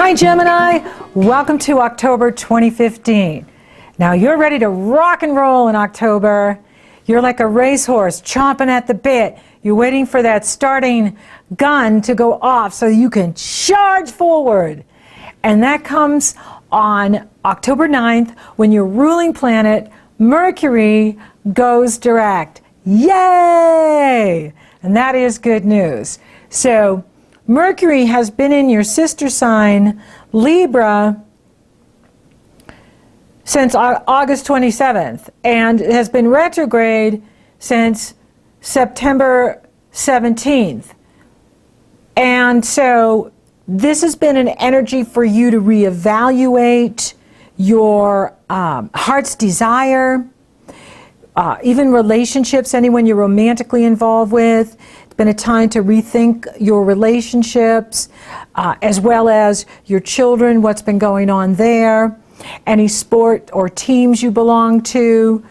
Hi Gemini, welcome to October 2015. Now you're ready to rock and roll in October. You're like a racehorse chomping at the bit. You're waiting for that starting gun to go off so you can charge forward. And that comes on October 9th when your ruling planet Mercury goes direct. Yay! And that is good news. So Mercury has been in your sister sign, Libra, since August 27th, and has been retrograde since September 17th. And so this has been an energy for you to reevaluate your heart's desire, even relationships, anyone you're romantically involved with. It's been a time to rethink your relationships, as well as your children, what's been going on there, any sport or teams you belong to,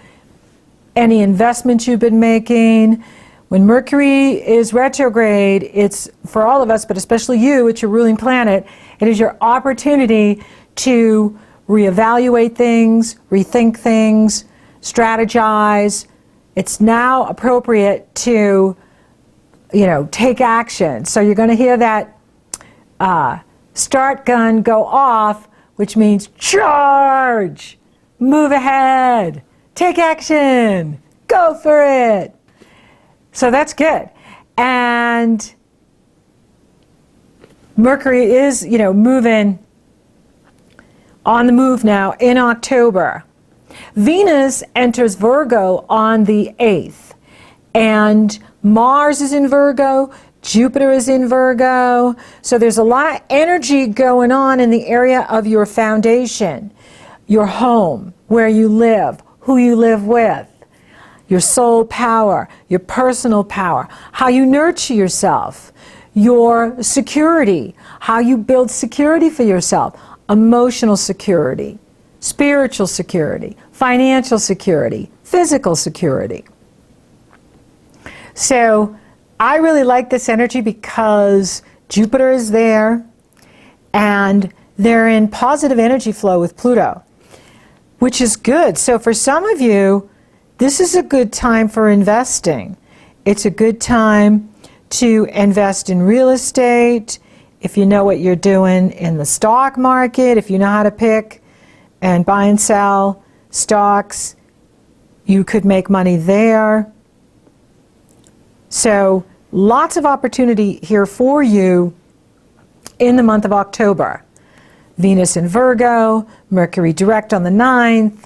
any investments you've been making. When Mercury is retrograde, it's for all of us, but especially you, it's your ruling planet. It is your opportunity to reevaluate things, rethink things, strategize. It's now appropriate to, take action. So you're going to hear that start gun go off, which means charge, move ahead, take action, go for it. So that's good. And Mercury is, moving on the move now in October. Venus enters Virgo on the 8th, and Mars is in Virgo, Jupiter is in Virgo, so there's a lot of energy going on in the area of your foundation, your home, where you live, who you live with, your soul power, your personal power, how you nurture yourself, your security, how you build security for yourself, emotional security, spiritual security, financial security, physical security. So I really like this energy because Jupiter is there and they're in positive energy flow with Pluto, which is good. So for some of you, this is a good time for investing. It's a good time to invest in real estate, if you know what you're doing in the stock market, if you know how to pick and buy and sell stocks, you could make money there. So lots of opportunity here for you in the month of October. Venus in Virgo, Mercury direct on the 9th.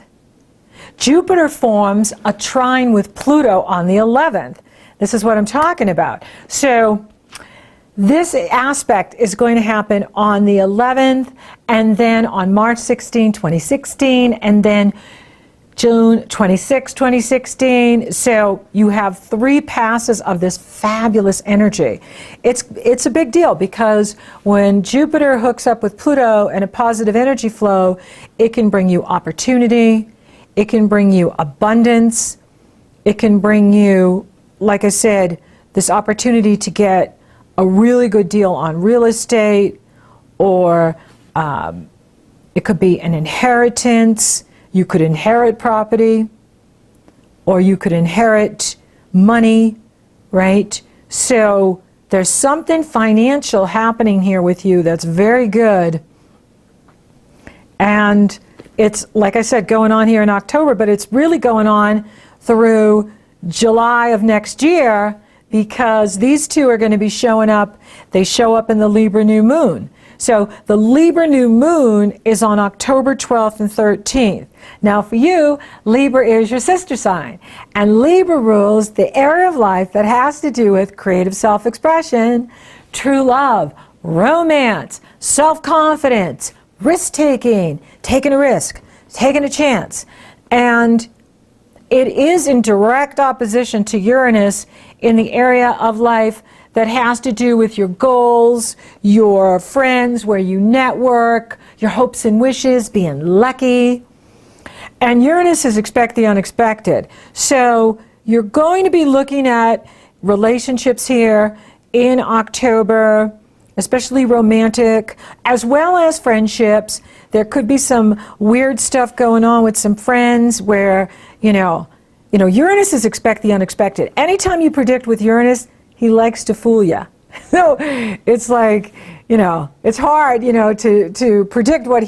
Jupiter forms a trine with Pluto on the 11th. This is what I'm talking about. So this aspect is going to happen on the 11th, and then on March 16, 2016, and then June 26, 2016. So you have 3 passes of this fabulous energy. It's a big deal because when Jupiter hooks up with Pluto and a positive energy flow, it can bring you opportunity, it can bring you abundance, it can bring you, like I said, this opportunity to get a really good deal on real estate, or it could be an inheritance. You could inherit property, or you could inherit money, right? So there's something financial happening here with you that's very good. And it's, like I said, going on here in October, but it's really going on through July of next year, because these two are going to be showing up. They show up in the Libra new moon. So the Libra new moon is on October 12th and 13th. Now for you, Libra is your sister sign. And Libra rules the area of life that has to do with creative self-expression, true love, romance, self-confidence, risk-taking, taking a risk, taking a chance. And it is in direct opposition to Uranus in the area of life that has to do with your goals, your friends, where you network, your hopes and wishes, being lucky. And Uranus is expect the unexpected. So you're going to be looking at relationships here in October, especially romantic, as well as friendships. There could be some weird stuff going on with some friends where, Uranus is expect the unexpected. Anytime you predict with Uranus, he likes to fool you. So it's like, it's hard, to predict what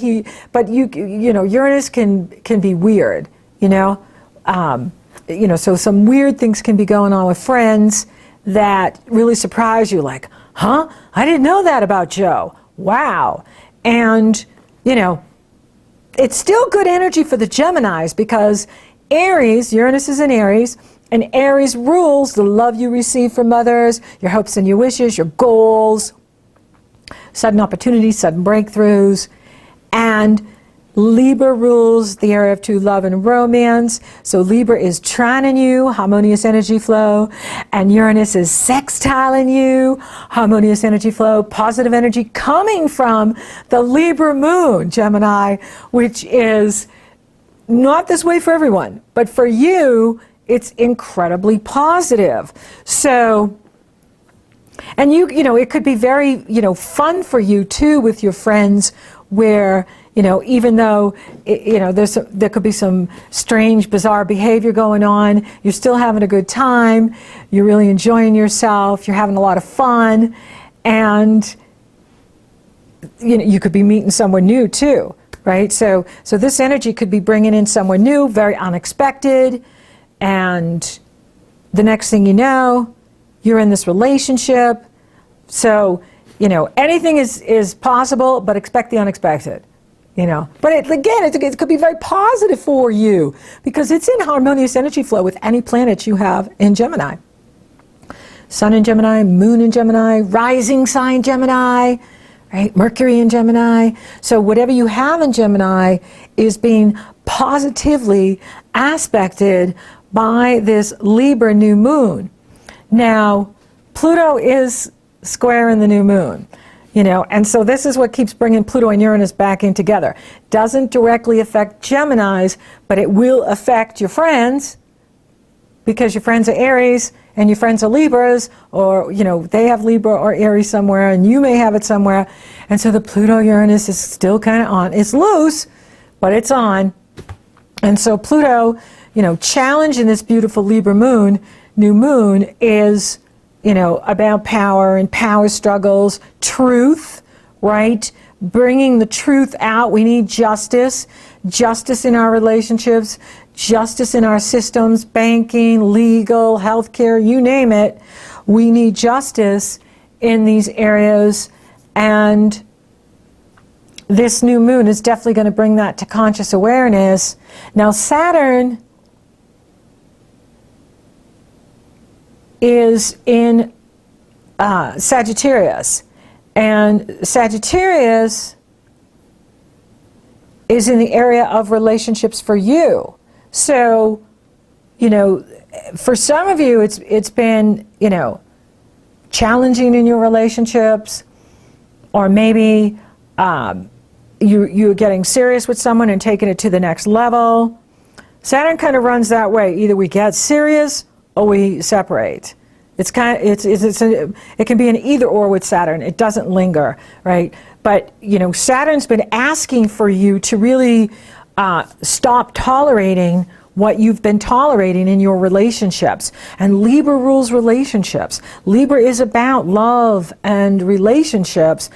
but Uranus can be weird, so some weird things can be going on with friends that really surprise you, like, huh? I didn't know that about Joe. Wow. And, it's still good energy for the Geminis because Aries, Uranus is in Aries, and Aries rules the love you receive from others, your hopes and your wishes, your goals, sudden opportunities, sudden breakthroughs. And Libra rules the area of true love and romance. So Libra is trining you, harmonious energy flow, and Uranus is sextiling you, harmonious energy flow, positive energy coming from the Libra moon, Gemini, which is not this way for everyone, but for you, it's incredibly positive. So, and it could be very, fun for you too with your friends where, even though, there could be some strange, bizarre behavior going on, you're still having a good time, you're really enjoying yourself, you're having a lot of fun, and, you could be meeting someone new too, right? So this energy could be bringing in someone new, very unexpected, and the next thing you know, you're in this relationship. So, anything is possible, but expect the unexpected, But it could be very positive for you because it's in harmonious energy flow with any planets you have in Gemini. Sun in Gemini, Moon in Gemini, rising sign Gemini, right? Mercury in Gemini. So whatever you have in Gemini is being positively aspected by this Libra new moon. Now, Pluto is square in the new moon, and so this is what keeps bringing Pluto and Uranus back in together. Doesn't directly affect Geminis, but it will affect your friends because your friends are Aries and your friends are Libras, or, they have Libra or Aries somewhere and you may have it somewhere. And so the Pluto-Uranus is still kind of on. It's loose, but it's on. And so Pluto, challenge in this beautiful Libra moon, new moon, is about power and power struggles, truth, right? Bringing the truth out. We need justice in our relationships, justice in our systems, banking, legal, healthcare, you name it. We need justice in these areas, and this new moon is definitely going to bring that to conscious awareness. Now, Saturn is in Sagittarius, and Sagittarius is in the area of relationships for you. So, for some of you, it's been, challenging in your relationships, or maybe you're getting serious with someone and taking it to the next level. Saturn kind of runs that way. Either we get serious or we separate. It can be an either or with Saturn. It doesn't linger, right? But Saturn's been asking for you to really stop tolerating what you've been tolerating in your relationships. And Libra rules relationships. Libra is about love and relationships,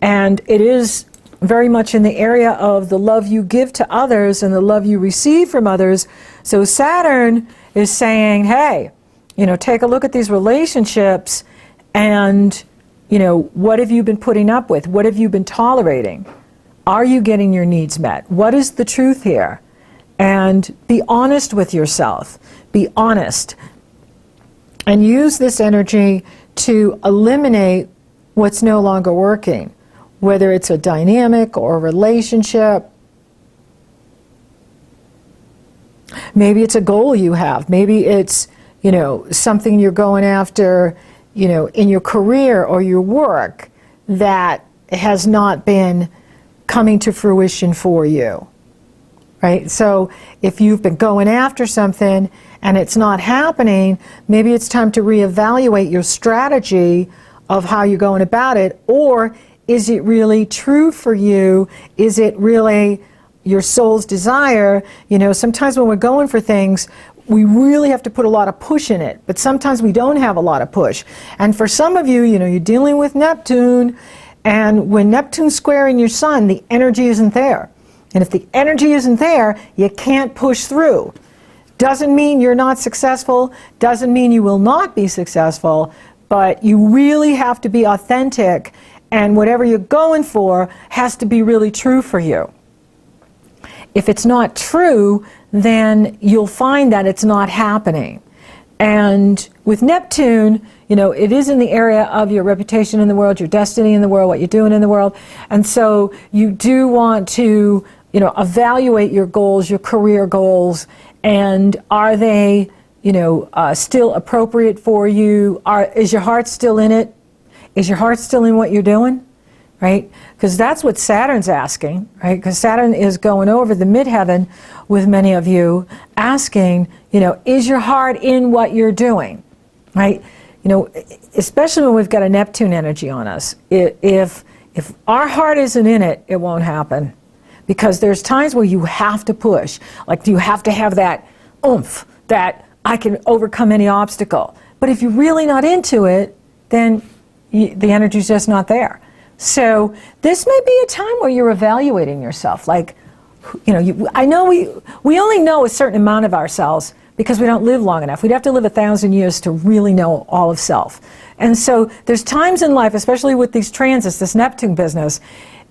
and it is very much in the area of the love you give to others and the love you receive from others. So Saturn is saying, hey, take a look at these relationships and, what have you been putting up with? What have you been tolerating? Are you getting your needs met? What is the truth here? And be honest with yourself. Be honest. And use this energy to eliminate what's no longer working, whether it's a dynamic or a relationship. Maybe it's a goal you have. Maybe it's, something you're going after, in your career or your work that has not been coming to fruition for you, right? So if you've been going after something and it's not happening, maybe it's time to reevaluate your strategy of how you're going about it, or is it really true for you? Is it really your soul's desire? You know, sometimes when we're going for things, we really have to put a lot of push in it, but sometimes we don't have a lot of push. And for some of you, you know, you're dealing with Neptune, and when Neptune's squaring your sun, the energy isn't there. And if the energy isn't there, you can't push through. Doesn't mean you're not successful, doesn't mean you will not be successful, but you really have to be authentic, and whatever you're going for has to be really true for you. If it's not true, then you'll find that it's not happening. And with Neptune, you know, it is in the area of your reputation in the world, your destiny in the world, what you're doing in the world. And so you do want to, you know, evaluate your goals, your career goals, and are they, you know, still appropriate for you? Is your heart still in it? Is your heart still in what you're doing? Right? Because that's what Saturn's asking, right? Because Saturn is going over the midheaven with many of you, asking, you know, is your heart in what you're doing, right? You know, especially when we've got a Neptune energy on us. If our heart isn't in it, it won't happen. Because there's times where you have to push, like you have to have that oomph, that I can overcome any obstacle. But if you're really not into it, then the energy's just not there. So this may be a time where you're evaluating yourself. Like, you know, I know we only know a certain amount of ourselves because we don't live long enough. We'd have to live 1,000 years to really know all of self. And so there's times in life, especially with these transits, this Neptune business,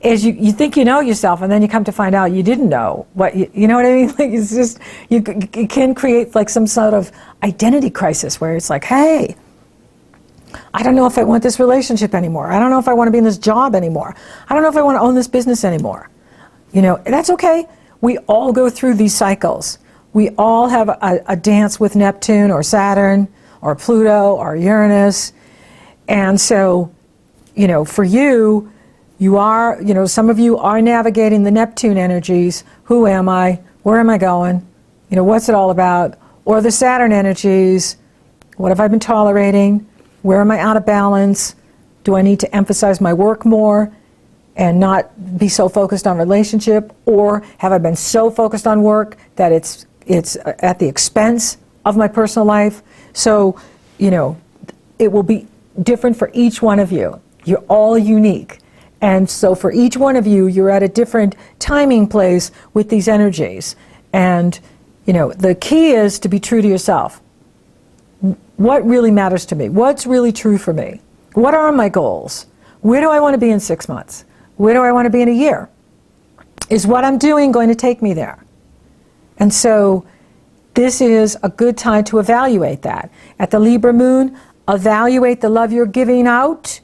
is you think you know yourself, and then you come to find out you didn't know what you know what I mean. Like, it's just you can create like some sort of identity crisis where it's like, hey, I don't know if I want this relationship anymore. I don't know if I want to be in this job anymore. I don't know if I want to own this business anymore. You know, that's okay. We all go through these cycles. We all have a dance with Neptune or Saturn or Pluto or Uranus. And so, you know, for you, you are, you know, some of you are navigating the Neptune energies. Who am I? Where am I going? You know, what's it all about? Or the Saturn energies. What have I been tolerating? Where am I out of balance? Do I need to emphasize my work more and not be so focused on relationship? Or have I been so focused on work that it's at the expense of my personal life? So, you know, it will be different for each one of you. You're all unique. And so for each one of you, you're at a different timing place with these energies. And, you know, the key is to be true to yourself. What really matters to me? What's really true for me? What are my goals? Where do I want to be in 6 months? Where do I want to be in a year? Is what I'm doing going to take me there? And so this is a good time to evaluate that. At the Libra moon, evaluate the love you're giving out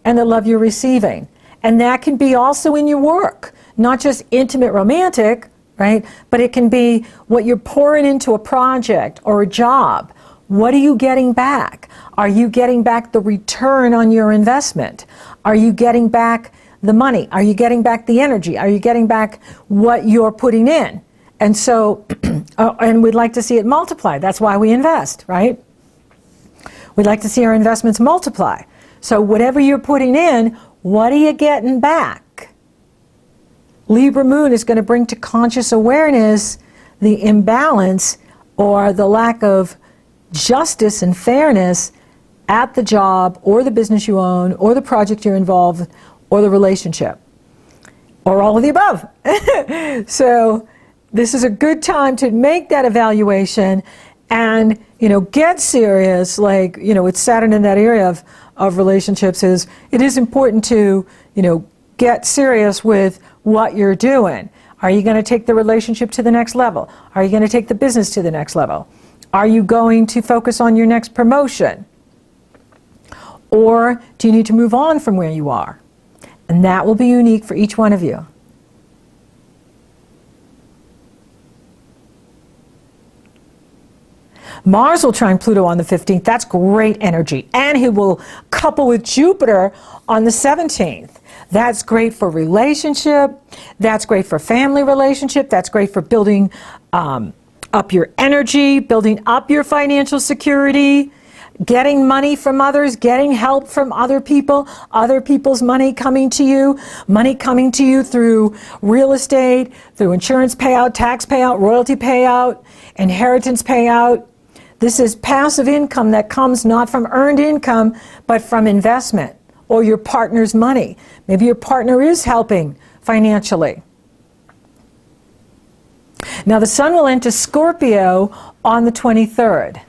and the love you're receiving. And that can be also in your work, not just intimate romantic, right? But it can be what you're pouring into a project or a job. What are you getting back? Are you getting back the return on your investment? Are you getting back the money? Are you getting back the energy? Are you getting back what you're putting in? And so, and we'd like to see it multiply. That's why we invest, right? We'd like to see our investments multiply. So whatever you're putting in, what are you getting back? Libra moon is going to bring to conscious awareness the imbalance or the lack of justice and fairness at the job or the business you own or the project you're involved in or the relationship or all of the above. So this is a good time to make that evaluation and, you know, get serious. Like, you know, with Saturn in that area of relationships, it is important to, you know, get serious with what you're doing. Are you going to take the relationship to the next level? Are you going to take the business to the next level? Are you going to focus on your next promotion? Or do you need to move on from where you are? And that will be unique for each one of you. Mars will trine Pluto on the 15th. That's great energy. And he will couple with Jupiter on the 17th. That's great for relationship. That's great for family relationship. That's great for building up your energy, building up your financial security. getting money from others, getting help from other people's money coming to you through real estate, through insurance payout, tax payout, royalty payout, inheritance payout. This is passive income that comes not from earned income, but from investment or your partner's money. Maybe your partner is helping financially. Now the sun will enter Scorpio on the 23rd.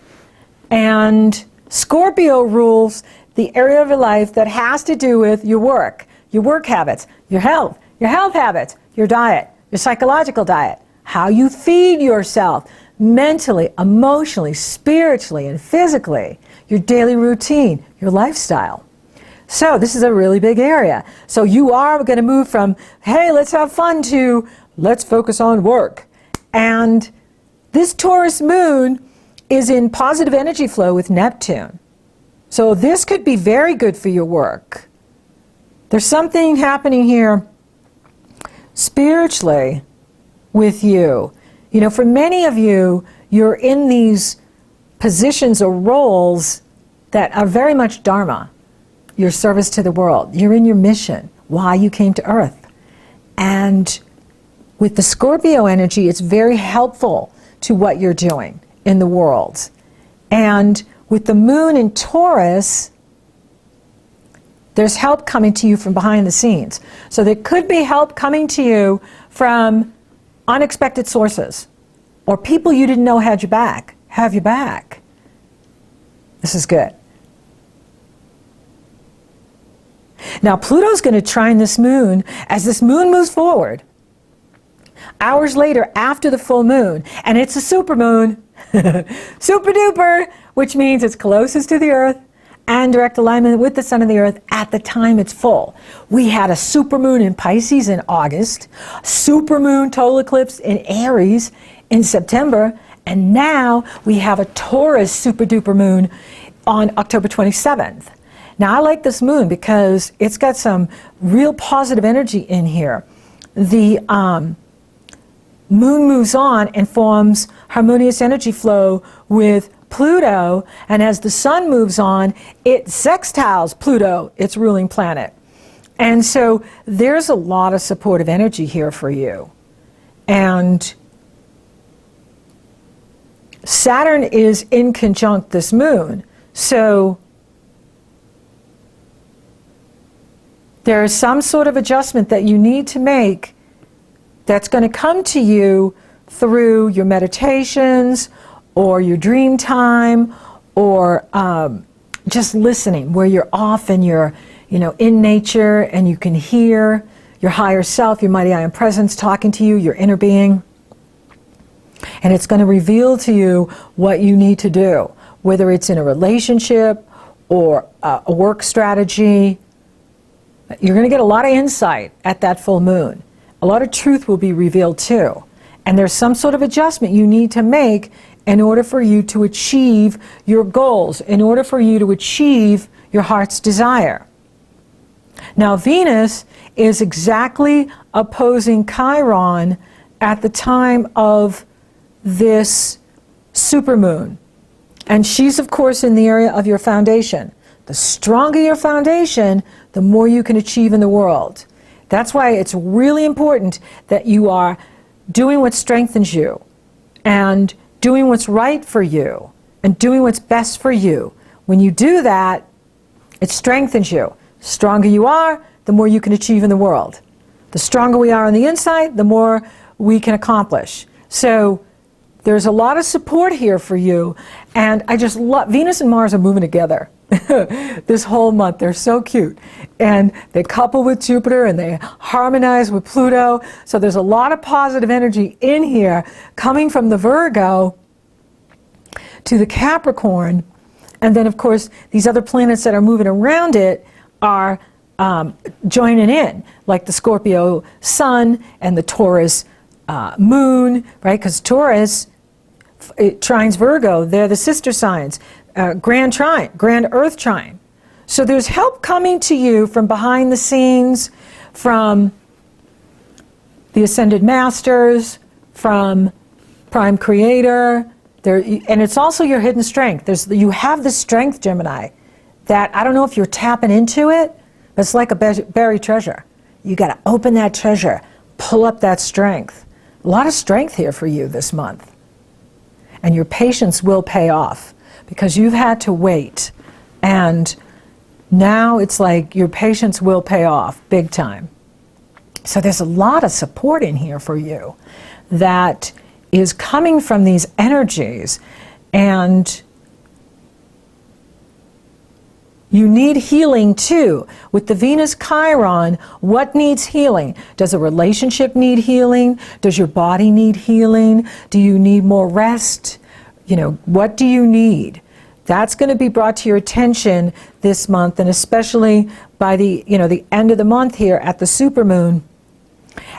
And Scorpio rules the area of your life that has to do with your work habits, your health habits, your diet, your psychological diet, how you feed yourself mentally, emotionally, spiritually, and physically, your daily routine, your lifestyle. So this is a really big area. So you are going to move from, hey, let's have fun, to let's focus on work. And this Taurus moon is in positive energy flow with Neptune. So this could be very good for your work. There's something happening here spiritually with you. You know, for many of you, you're in these positions or roles that are very much Dharma, your service to the world. You're in your mission, why you came to Earth. And with the Scorpio energy, it's very helpful to what you're doing in the world. And with the moon in Taurus, there's help coming to you from behind the scenes. So there could be help coming to you from unexpected sources or people you didn't know have your back. This is good. Now Pluto's going to trine this moon. As this moon moves forward, hours later after the full moon, and it's a supermoon, super duper, which means it's closest to the Earth and direct alignment with the sun and the Earth at the time it's full. We had a supermoon in Pisces in August, supermoon total eclipse in Aries in September, and now we have a Taurus super duper moon on October 27th. Now I like this moon because it's got some real positive energy in here. The moon moves on and forms harmonious energy flow with Pluto, and as the sun moves on, it sextiles Pluto, its ruling planet. And so there's a lot of supportive energy here for you. And Saturn is in conjunct this moon, so there is some sort of adjustment that you need to make that's going to come to you through your meditations or your dream time, or just listening, where you're off and you're, in nature and you can hear your higher self, your mighty I am presence talking to you, your inner being. And it's going to reveal to you what you need to do, whether it's in a relationship or a work strategy. You're going to get a lot of insight at that full moon. A lot of truth will be revealed too. And there's some sort of adjustment you need to make in order for you to achieve your goals, in order for you to achieve your heart's desire. Now Venus is exactly opposing Chiron at the time of this supermoon. And she's of course in the area of your foundation. The stronger your foundation, the more you can achieve in the world. That's why it's really important that you are doing what strengthens you and doing what's right for you and doing what's best for you. When you do that, it strengthens you. The stronger you are, the more you can achieve in the world. The stronger we are on the inside, the more we can accomplish. So there's a lot of support here for you, and I just love, Venus and Mars are moving together this whole month. They're so cute, and they couple with Jupiter and they harmonize with Pluto. So there's a lot of positive energy in here coming from the Virgo to the Capricorn, and then of course these other planets that are moving around it are joining in, like the Scorpio Sun and the Taurus Moon, right? Because Taurus, it trines Virgo. They're the sister signs. Grand trine, grand Earth trine. So there's help coming to you from behind the scenes, from the Ascended Masters, from Prime Creator, And it's also your hidden strength. You have this strength, Gemini, that I don't know if you're tapping into it, but it's like a buried treasure. You got to open that treasure, pull up that strength. A lot of strength here for you this month. And your patience will pay off because you've had to wait. And now it's like your patience will pay off big time. So there's a lot of support in here for you that is coming from these energies. And you need healing too. With the Venus Chiron, what needs healing? Does a relationship need healing? Does your body need healing? Do you need more rest? What do you need? That's going to be brought to your attention this month, and especially by the end of the month here at the supermoon.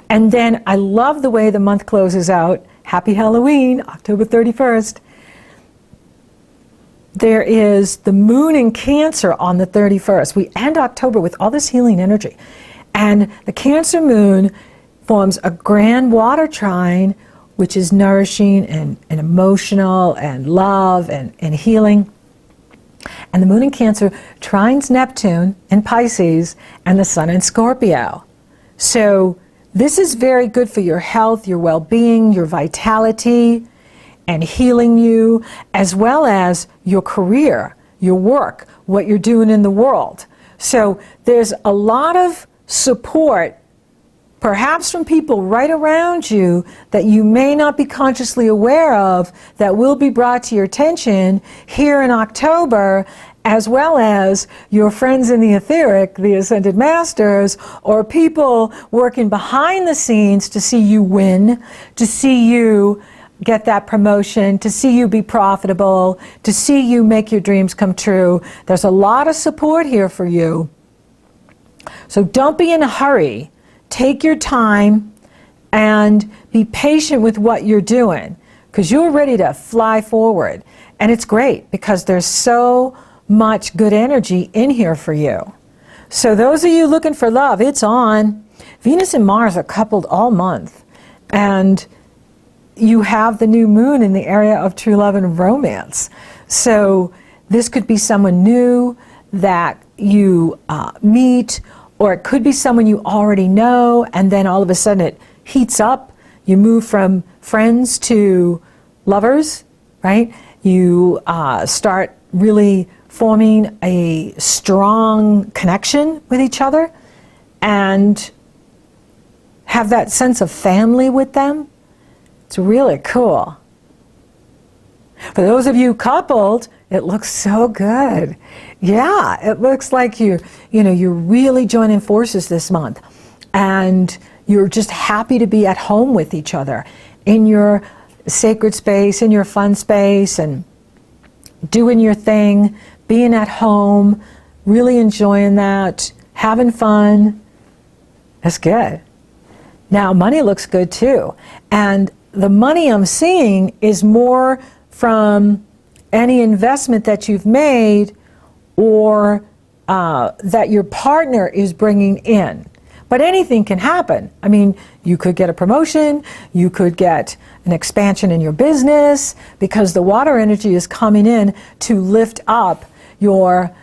And then I love the way the month closes out. Happy Halloween, October 31st. There is the moon in Cancer on the 31st. We end October with all this healing energy. And the Cancer moon forms a grand water trine, which is nourishing and emotional and love and healing. And the moon in Cancer trines Neptune in Pisces and the sun in Scorpio. So this is very good for your health, your well-being, your vitality, and healing you, as well as your career, your work, what you're doing in the world. So there's a lot of support, perhaps from people right around you that you may not be consciously aware of, that will be brought to your attention here in October, as well as your friends in the etheric, the Ascended Masters, or people working behind the scenes to see you win, to see you get that promotion, to see you be profitable, to see you make your dreams come true. There's a lot of support here for you. So don't be in a hurry. Take your time and be patient with what you're doing, because you're ready to fly forward. And it's great because there's so much good energy in here for you. So those of you looking for love, it's on. Venus and Mars are coupled all month. And you have the new moon in the area of true love and romance. So this could be someone new that you meet, or it could be someone you already know, and then all of a sudden it heats up. You move from friends to lovers, right? You start really forming a strong connection with each other and have that sense of family with them. It's really cool. For those of you coupled, it looks so good. Yeah, it looks like you're really joining forces this month. And you're just happy to be at home with each other in your sacred space, in your fun space, and doing your thing, being at home, really enjoying that, having fun. That's good. Now, money looks good too. And the money I'm seeing is more from any investment that you've made or that your partner is bringing in. But anything can happen. I mean, you could get a promotion, you could get an expansion in your business, because the water energy is coming in to lift up your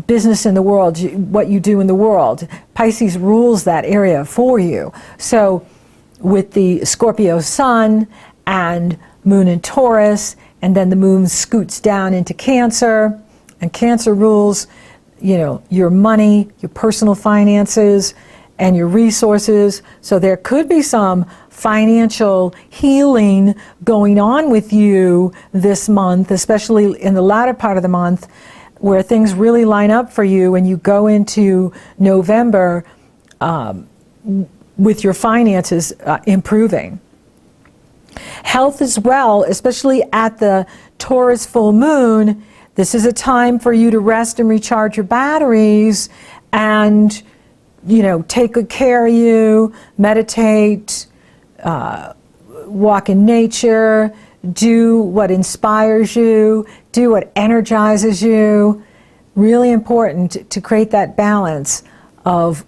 business in the world, what you do in the world. Pisces rules that area for you. So with the Scorpio sun and moon in Taurus, and then the moon scoots down into Cancer, and Cancer rules, your money, your personal finances, and your resources. So there could be some financial healing going on with you this month, especially in the latter part of the month, where things really line up for you and you go into November with your finances improving. Health as well, especially at the Taurus full moon, this is a time for you to rest and recharge your batteries and, take good care of you, meditate, walk in nature, do what inspires you, do what energizes you. Really important to create that balance of,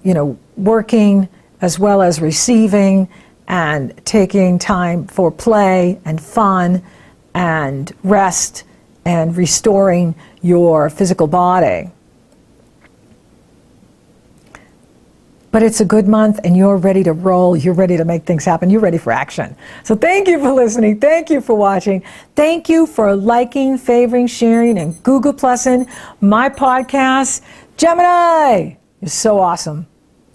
working as well as receiving and taking time for play and fun and rest and restoring your physical body. But it's a good month and you're ready to roll. You're ready to make things happen. You're ready for action. So thank you for listening. Thank you for watching. Thank you for liking, favoring, sharing, and Google Plussing my podcast. Gemini, you're so awesome.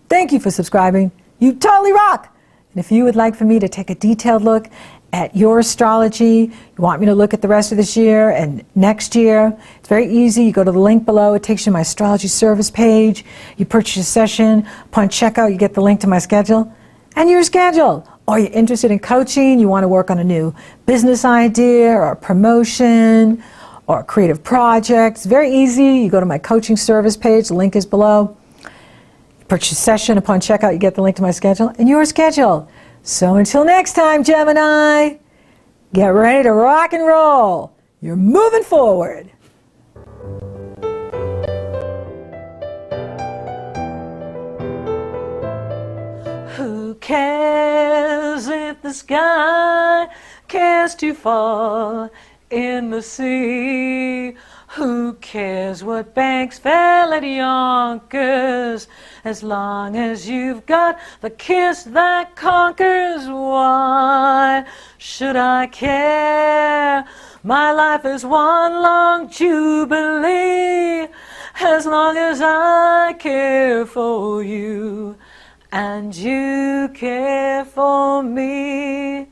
Thank you for subscribing. You totally rock. And if you would like for me to take a detailed look at your astrology, you want me to look at the rest of this year and next year, it's very easy. You go to the link below. It takes you to my astrology service page. You purchase a session. Upon checkout, you get the link to my schedule, and you're scheduled. Or you're interested in coaching. You want to work on a new business idea or a promotion or a creative project. It's very easy. You go to my coaching service page. The link is below. You purchase a session. Upon checkout, you get the link to my schedule, and you're scheduled. So until next time, Gemini, get ready to rock and roll. You're moving forward. Who cares if the sky cares to fall in the sea? Who cares what banks fell at Yonkers, as long as you've got the kiss that conquers? Why should I care? My life is one long jubilee, as long as I care for you and you care for me.